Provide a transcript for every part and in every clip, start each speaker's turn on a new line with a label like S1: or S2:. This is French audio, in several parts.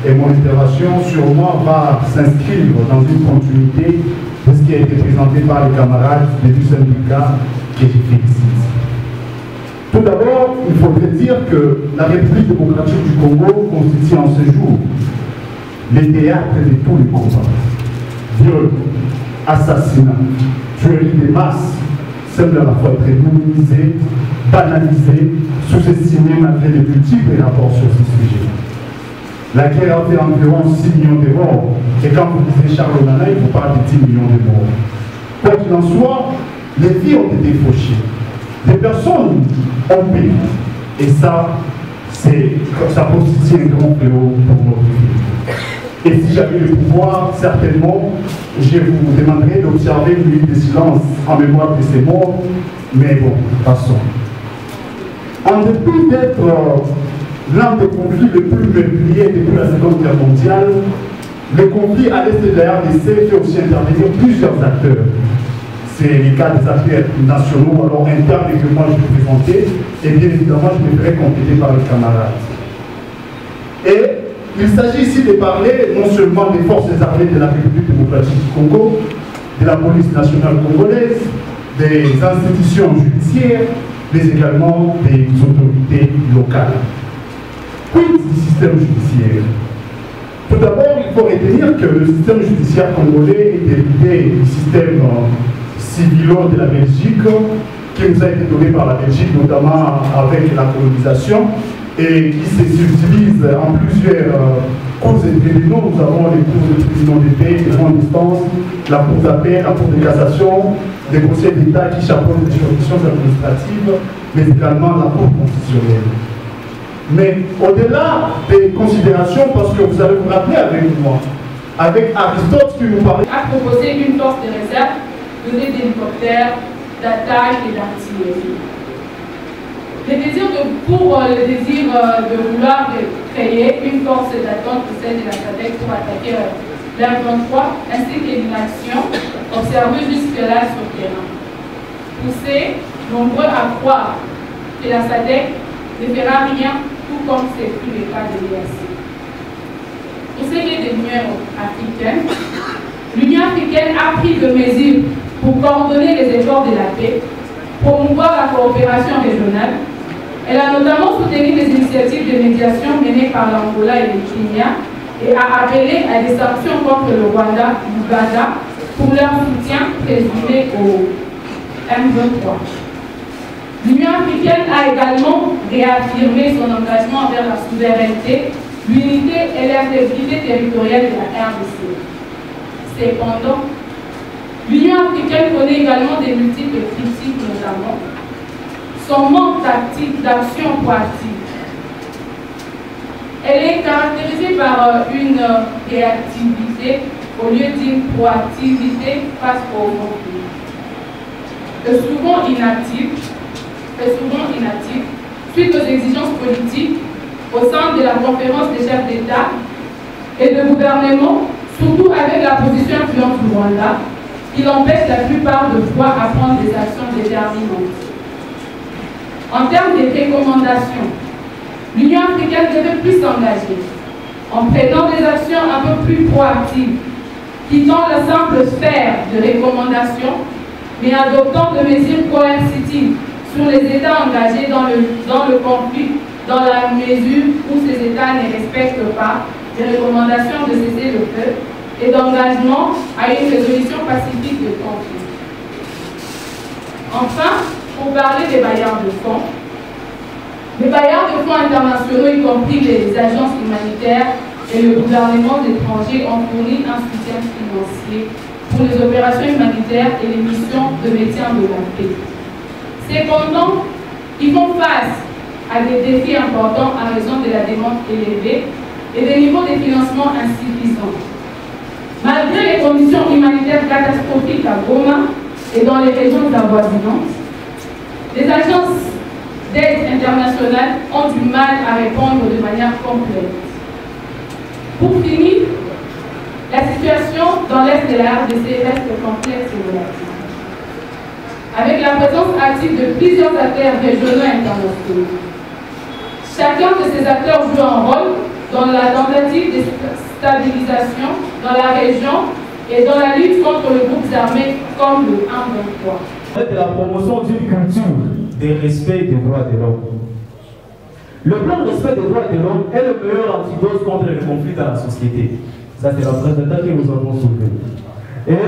S1: Et mon intervention, sûrement, va s'inscrire dans une continuité de ce qui a été présenté par les camarades du syndicat que je félicite. Tout d'abord, il faudrait dire que la République démocratique du Congo constitue en ce jour les théâtres de tous les combats. Viol, assassinat, tuerie des masses semblent à la fois être minimisés, banalisés, sous-estimés malgré les multiples rapports sur ce sujet. La guerre a fait environ 6 millions de morts, et quand vous disiez Charles Nana, il vous parle de 10 millions de morts. Quoi qu'il en soit, les vies ont été fauchées. Les personnes ont payé. Et ça constitue un grand fléau pour notre pays. Et si j'avais le pouvoir, certainement, je vous demanderais d'observer une minute de silence en mémoire de ces morts. Mais bon, passons. En dépit d'être l'un des conflits les plus meurtriers depuis la Seconde Guerre mondiale, le conflit à l'est de la RDC fait aussi intervenir plusieurs acteurs. C'est le cas des acteurs nationaux, alors internes que moi je vais présenter, et bien évidemment je me ferai compléter par les camarades. Et il s'agit ici de parler non seulement des forces armées de la République démocratique du Congo, de la police nationale congolaise, des institutions judiciaires, mais également des autorités locales. Quid du système judiciaire? Tout d'abord, il faut retenir que le système judiciaire congolais est hérité du système civilo de la Belgique, qui nous a été donné par la Belgique, notamment avec la colonisation, et qui se subdivise en plusieurs cours et tribunaux. Nous avons les cours de tribunaux de paix, de grande distance, la cour d'appel, la cour de cassation, des conseils d'État qui chapeautent les juridictions administratives, mais également la cour constitutionnelle. Mais au-delà des considérations, parce que vous allez vous rappeler avec moi, avec Aristote qui nous parlait,
S2: a proposé une force de réserve dotée d'hélicoptères, d'attaque et d'artillerie. Le désir de vouloir créer une force d'attente au sein de la SADC pour attaquer l'M23, ainsi qu'une action observée jusque-là sur le terrain. Poussés, nombreux à croire que la SADC ne fera rien, tout comme c'est plus le cas de l'EAC. Pour ce qui est de l'Union africaine, l'Union africaine a pris des mesures pour coordonner les efforts de la paix, promouvoir la coopération régionale. Elle a notamment soutenu les initiatives de médiation menées par l'Angola et le Kenya et a appelé à des sanctions contre le Rwanda et l'Ouganda pour leur soutien présumé au M23. L'Union africaine a également réaffirmé son engagement envers la souveraineté, l'unité et l'intégrité territoriale de la RDC. Cependant, l'Union africaine connaît également des multiples critiques, notamment son manque tactique d'action proactive. Elle est caractérisée par une réactivité au lieu d'une proactivité face au conflit. Et souvent inactive, suite aux exigences politiques au sein de la conférence des chefs d'État et de gouvernement, surtout avec la position influente du Rwanda, qui l'empêche la plupart de fois à prendre des actions déterminantes. En termes de recommandations, l'Union africaine devait plus s'engager en prenant des actions un peu plus proactives, quittant la simple sphère de recommandations, mais adoptant des mesures coercitives sur les États engagés dans le conflit, dans la mesure où ces États ne respectent pas les recommandations de cesser le feu et d'engagement à une résolution pacifique de conflit. Enfin, pour parler des bailleurs de fonds, les bailleurs de fonds internationaux, y compris les agences humanitaires et le gouvernement étranger, ont fourni un soutien financier pour les opérations humanitaires et les missions de maintien de la paix. Cependant, ils font face à des défis importants à raison de la demande élevée et des niveaux de financement insuffisants. Malgré les conditions humanitaires catastrophiques à Goma et dans les régions avoisinantes, les agences d'aide internationale ont du mal à répondre de manière complète. Pour finir, la situation dans l'est de la RDC reste complexe et volatile, avec la présence active de plusieurs acteurs régionaux et internationaux. Chacun de ces acteurs joue un rôle dans la tentative de stabilisation dans la région et dans la lutte contre les groupes armés comme le M23.
S3: C'est la promotion d'une culture de respect des droits de l'homme. Le plan de respect des droits de l'homme est le meilleur antidote contre les conflits dans la société. Ça, c'est la présentation que nous avons soulevée. Et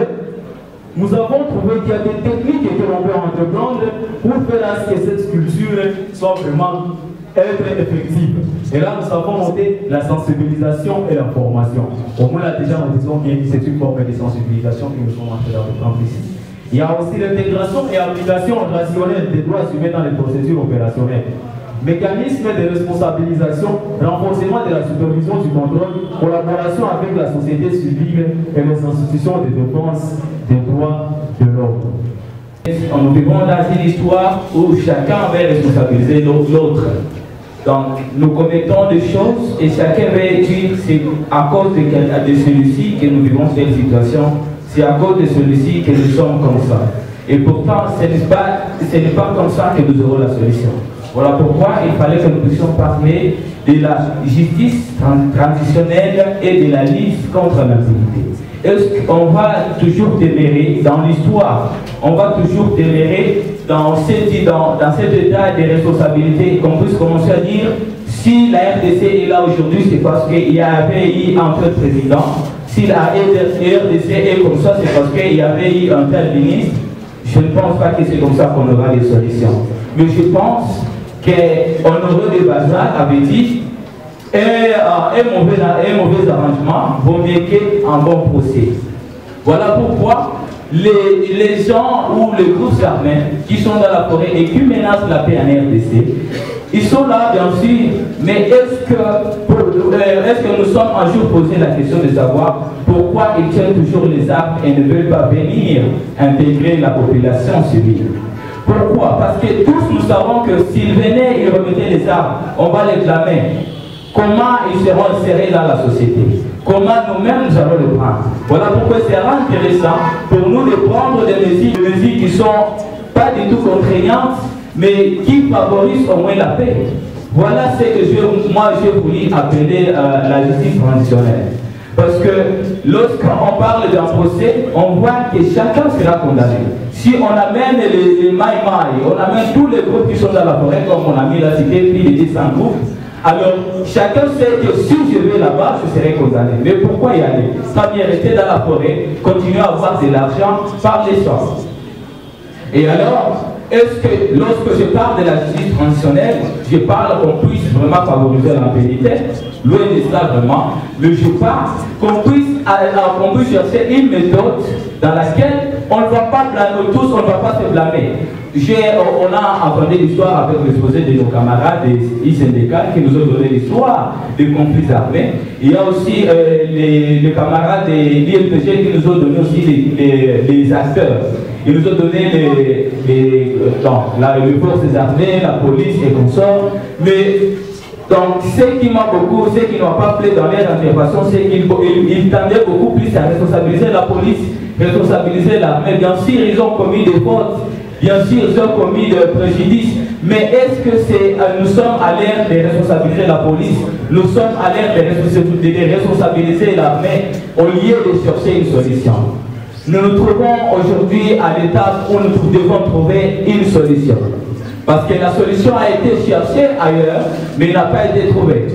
S3: nous avons trouvé qu'il y a des techniques que l'on peut entreprendre pour faire à ce que cette culture soit vraiment effective. Et là, nous avons noté la sensibilisation et la formation. Au moins, là, déjà, nous disons que c'est une forme de sensibilisation que nous sommes en train d'apprendre ici. Il y a aussi l'intégration et l'application rationnelle des droits humains dans les procédures opérationnelles. Mécanisme de responsabilisation, renforcement de la supervision du contrôle, collaboration avec la société civile et les institutions de défense des droits de l'homme.
S4: Nous vivons dans une histoire où chacun va responsabiliser l'autre. Donc, nous commettons des choses et chacun va dire c'est à cause de celui-ci que nous vivons cette situation, c'est à cause de celui-ci que nous sommes comme ça. Et pourtant, ce n'est pas comme ça que nous aurons la solution. Voilà pourquoi il fallait que nous puissions parler de la justice transitionnelle et de la lutte contre l'impunité. Est-ce qu'on va toujours demeurer dans l'histoire, on va toujours demeurer dans cet état de responsabilité, qu'on puisse commencer à dire si la RDC est là aujourd'hui, c'est parce qu'il y avait eu un tel président, si la RDC est comme ça, c'est parce qu'il y avait eu un tel ministre. Je ne pense pas que c'est comme ça qu'on aura des solutions. Mais je pense qu'Honoré de Bazar avait dit un mauvais arrangement vaut mieux qu'un bon procès. Voilà pourquoi les gens ou les groupes armés qui sont dans la forêt et qui menacent la paix en RDC, ils sont là bien sûr, mais est-ce que nous sommes un jour posé la question de savoir pourquoi ils tiennent toujours les armes et ne veulent pas venir intégrer la population civile? Pourquoi? Parce que tous nous savons que s'ils venaient et remettaient les armes, on va les clamer. Comment ils seront insérés dans la société? Comment nous-mêmes nous allons les prendre? Voilà pourquoi c'est intéressant pour nous de prendre des mesures qui ne sont pas du tout contraignantes, mais qui favorisent au moins la paix. Voilà ce que moi j'ai voulu appeler la justice transitionnelle. Parce que lorsqu'on parle d'un procès, on voit que chacun sera condamné. Si on amène les maïmaï, on amène tous les groupes qui sont dans la forêt, comme on a mis la cité, plus de 200 groupes, alors chacun sait que si je vais là-bas, je serai condamné. Mais pourquoi y aller? Pas bien rester dans la forêt, continuer à avoir de l'argent par les choses. Et alors, est-ce que lorsque je parle de la justice transitionnelle, je parle qu'on puisse vraiment favoriser l'impunité? Loin de ça vraiment, mais je parle qu'on puisse chercher une méthode dans laquelle on ne va pas blâmer tous, on ne va pas se blâmer. On a entendu l'histoire avec l'exposé de nos camarades des syndicats qui nous ont donné l'histoire des conflits armés. Il y a aussi les camarades de l'ILPG qui nous ont donné aussi les acteurs. Ils nous ont donné les forces armées, la police et consorts. Mais donc, ce qui m'a beaucoup, ce qui n'ont pas plu dans les interventions, c'est qu'ils tendaient beaucoup plus à responsabiliser la police, responsabiliser l'armée. Bien sûr, ils ont commis des fautes, bien sûr, ils ont commis des préjudices, mais est-ce que nous sommes à l'ère de responsabiliser la police, nous sommes à l'ère de responsabiliser l'armée au lieu de chercher une solution? Nous nous trouvons aujourd'hui à l'étape où nous devons trouver une solution. Parce que la solution a été cherchée ailleurs, mais n'a pas été trouvée.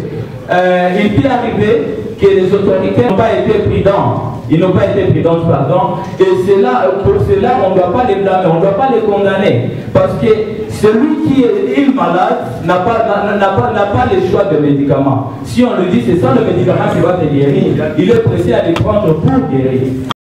S4: Il peut arriver que les autorités n'ont pas été prudentes. Ils n'ont pas été prudentes, pardon. Et pour cela, on ne doit pas les blâmer, on ne doit pas les condamner. Parce que celui qui est malade n'a pas le choix de médicaments. Si on lui dit c'est ça le médicament qui va te guérir, il est pressé à les prendre pour guérir.